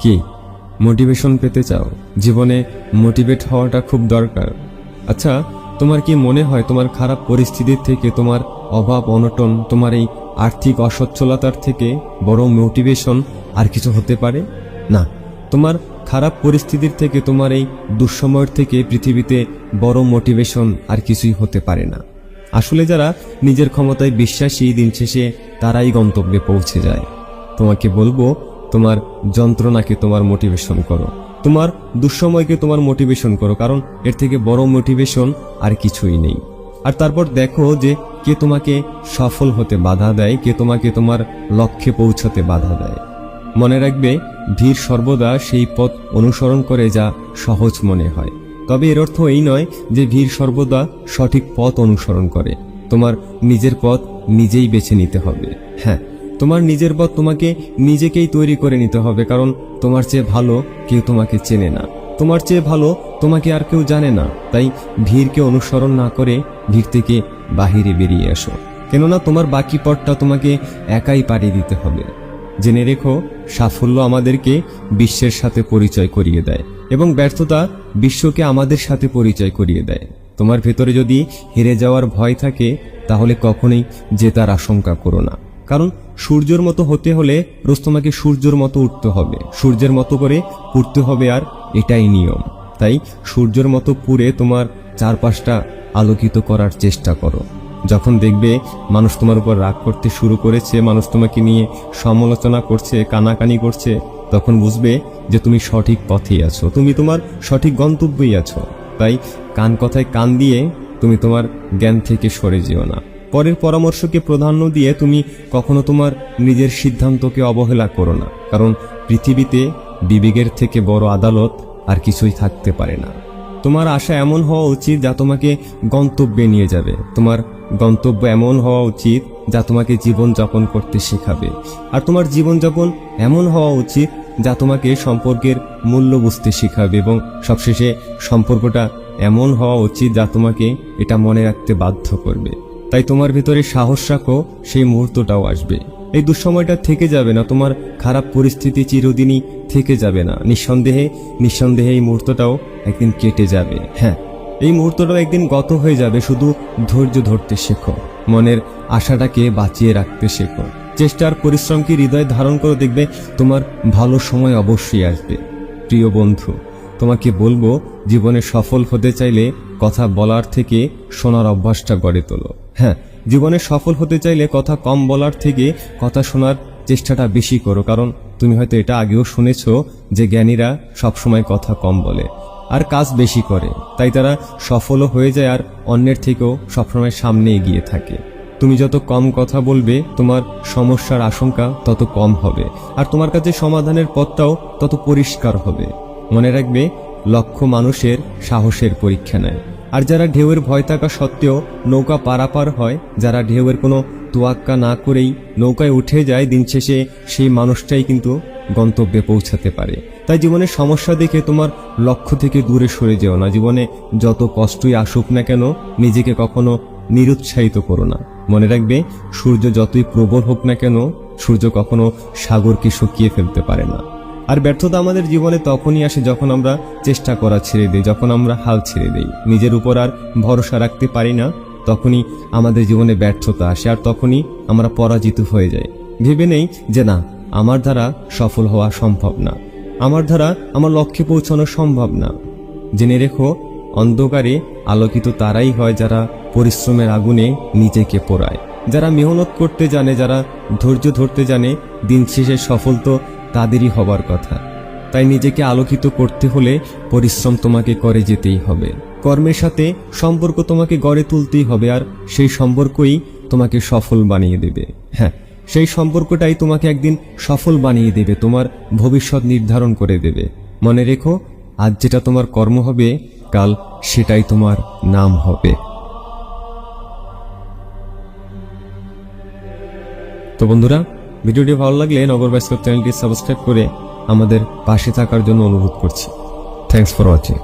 কি মোটিভেশন পেতে চাও? জীবনে মোটিভেট হওয়াটা খুব দরকার। আচ্ছা, তোমার কি মনে হয় তোমার খারাপ পরিস্থিতির থেকে, তোমার অভাব অনটন, তোমার এই আর্থিক অসচ্ছলতার থেকে বড় মোটিভেশন আর কিছু হতে পারে? না, তোমার খারাপ পরিস্থিতির থেকে, তোমার এই দুঃসময়ের থেকে পৃথিবীতে বড় মোটিভেশন আর কিছুই হতে পারে না। আসলে যারা নিজের ক্ষমতায় বিশ্বাসী, দিন শেষে তারাই গন্তব্যে পৌঁছে যায়। তোমাকে বলবো, তোমার যন্ত্রণাকে তোমার মোটিভেশন করো, তোমার দুঃসময়কে তোমার মোটিভেশন করো, কারণ এর থেকে বড় মোটিভেশন আর কিছুই নেই। আর তারপর দেখো যে কে তোমাকে সফল হতে বাধা দেয়, কে তোমাকে তোমার লক্ষ্যে পৌঁছাতে বাধা দেয়। মনে রাখবে, ধীর সর্বদা সেই পথ অনুসরণ করে যা সহজ মনে হয়। তবে এর অর্থ এই নয় যে ধীর সর্বদা সঠিক পথ অনুসরণ করে। তোমার নিজের পথ নিজেই বেছে নিতে হবে। হ্যাঁ, তোমার নিজের পথ তোমাকে নিজেকেই তৈরি করে নিতে হবে, কারণ তোমার চেয়ে ভালো কেউ তোমাকে চেনে না, তোমার চেয়ে ভালো তোমাকে আর কেউ জানে না। তাই ভিড়কে অনুসরণ না করে ভিড় থেকে বাহিরে বেরিয়ে আসো, কেননা তোমার বাকি পথটা তোমাকে একাই পাড়ি দিতে হবে। জেনে রেখো, সাফল্য আমাদেরকে বিশ্বের সাথে পরিচয় করিয়ে দেয় এবং ব্যর্থতা বিশ্বকে আমাদের সাথে পরিচয় করিয়ে দেয়। তোমার ভেতরে যদি হেরে যাওয়ার ভয় থাকে, তাহলে কখনোই জেতার আশঙ্কা করো না, কারণ সূর্যের মতো হতে হলে রোজ তোমাকে সূর্যের মতো উঠতে হবে, সূর্যের মতো করে উঠতে হবে, আর এটাই নিয়ম। তাই সূর্যের মতো পুড়ে তোমার চারপাশটা আলোকিত করার চেষ্টা করো। যখন দেখবে মানুষ তোমার উপর রাগ করতে শুরু করেছে, মানুষ তোমাকে নিয়ে সমালোচনা করছে, কানাকানি করছে, তখন বুঝবে যে তুমি সঠিক পথেই আছো, তুমি তোমার সঠিক গন্তব্যেই আছো। তাই কান কথায় কান দিয়ে তুমি তোমার জ্ঞান থেকে সরে যেও না। পরের পরামর্শকে প্রাধান্য দিয়ে তুমি কখনো তোমার নিজের সিদ্ধান্তকে অবহেলা করো না, কারণ পৃথিবীতে বিবেকের থেকে বড় আদালত আর কিছুই থাকতে পারে না। তোমার আশা এমন হওয়া উচিত যা তোমাকে গন্তব্যে নিয়ে যাবে, তোমার গন্তব্য এমন হওয়া উচিত যা তোমাকে জীবনযাপন করতে শেখাবে, আর তোমার জীবনযাপন এমন হওয়া উচিত যা তোমাকে সম্পর্কের মূল্য বুঝতে শেখাবে, এবং সবশেষে সম্পর্কটা এমন হওয়া উচিত যা তোমাকে এটা মনে রাখতে বাধ্য করবে। তাই তোমার ভিতরে সাহস রাখো, সেই মুহূর্তটাও আসবে। এই দুঃসময়টা থেকে যাবে না, তোমার খারাপ পরিস্থিতি চিরদিনই থেকে যাবে না। নিঃসন্দেহে এই মুহূর্তটাও একদিন কেটে যাবে। হ্যাঁ, এই মুহূর্তটাও একদিন গত হয়ে যাবে। শুধু ধৈর্য ধরতে শেখো, মনের আশাটাকে বাঁচিয়ে রাখতে শেখো, চেষ্টার পরিশ্রমকে হৃদয়ে ধারণ করে, দেখবে তোমার ভালো সময় অবশ্যই আসবে। প্রিয় বন্ধু, তোমাকে বলবো, জীবনে সফল হতে চাইলে কথা বলার থেকে শোনার অভ্যাসটা গড়ে তোলো। হ্যাঁ, জীবনে সফল হতে চাইলে কথা কম বলার থেকে কথা শোনার চেষ্টাটা বেশি করো, কারণ তুমি হয়তো এটা আগেও শুনেছ যে জ্ঞানীরা সবসময় কথা কম বলে আর কাজ বেশি করে, তাই তারা সফলও হয়ে যায় আর অন্যের থেকেও সবসময় সামনে এগিয়ে থাকে। তুমি যত কম কথা বলবে, তোমার সমস্যার আশঙ্কা তত কম হবে, আর তোমার কাছে সমাধানের পথটাও তত পরিষ্কার হবে। মনে রাখবে, লক্ষ্য মানুষের সাহসের পরীক্ষা নেয়, আর যারা ঢেউয়ের ভয় থাকা সত্ত্বেও নৌকা পারাপার হয়, যারা ঢেউয়ের কোনো তোয়াক্কা না করেই নৌকায় উঠে যায়, দিন শেষে সেই মানুষটাই কিন্তু গন্তব্যে পৌঁছাতে পারে। তাই জীবনের সমস্যা দেখে তোমার লক্ষ্য থেকে দূরে সরে যেও না। জীবনে যত কষ্টই আসুক না কেন, নিজেকে কখনো নিরুৎসাহিত করো না। মনে রাখবে, সূর্য যতই প্রবল হোক না কেন, সূর্য কখনো সাগরকে শুকিয়ে ফেলতে পারে না। আর ব্যর্থতা আমাদের জীবনে তখনই আসে যখন আমরা চেষ্টা করা ছেড়ে দিই, যখন আমরা হাল ছেড়ে দিই, নিজের উপর আর ভরসা রাখতে পারি না, তখনই আমাদের জীবনে ব্যর্থতা আসে, আর তখনই আমরা পরাজিত হয়ে যাই। ভেবে নেই যে না, আমার দ্বারা সফল হওয়া সম্ভব না, আমার দ্বারা আমার লক্ষ্যে পৌঁছানো সম্ভব না। জেনে রেখো, অন্ধকারে আলোকিত তারাই হয় যারা পরিশ্রমের আগুনে নিজেকে পোড়ায়, যারা মেহনত করতে জানে, যারা ধৈর্য ধরতে জানে। দিন শেষে সফল তো তাদেরই হবার কথা। তাই নিজেকে আলোকিত করতে হলে পরিশ্রম তোমাকে করে যেতেই হবে, কর্মের সাথে সম্পর্ক তোমাকে গড়ে তুলতেই হবে, আর সেই সম্পর্কই তোমাকে সফল বানিয়ে দেবে। হ্যাঁ, সেই সম্পর্কটাই তোমাকে একদিন সফল বানিয়ে দেবে, তোমার ভবিষ্যৎ নির্ধারণ করে দেবে। মনে রেখো, আজ যেটা তোমার কর্ম হবে, কাল সেটাই তোমার নাম হবে। তো বন্ধুরা, ভিডিওটি ভালো লাগলে নগর বাস্তব চ্যানেলটি সাবস্ক্রাইব করে আমাদের পাশে থাকার জন্য অনুরোধ করছি। Thanks for watching.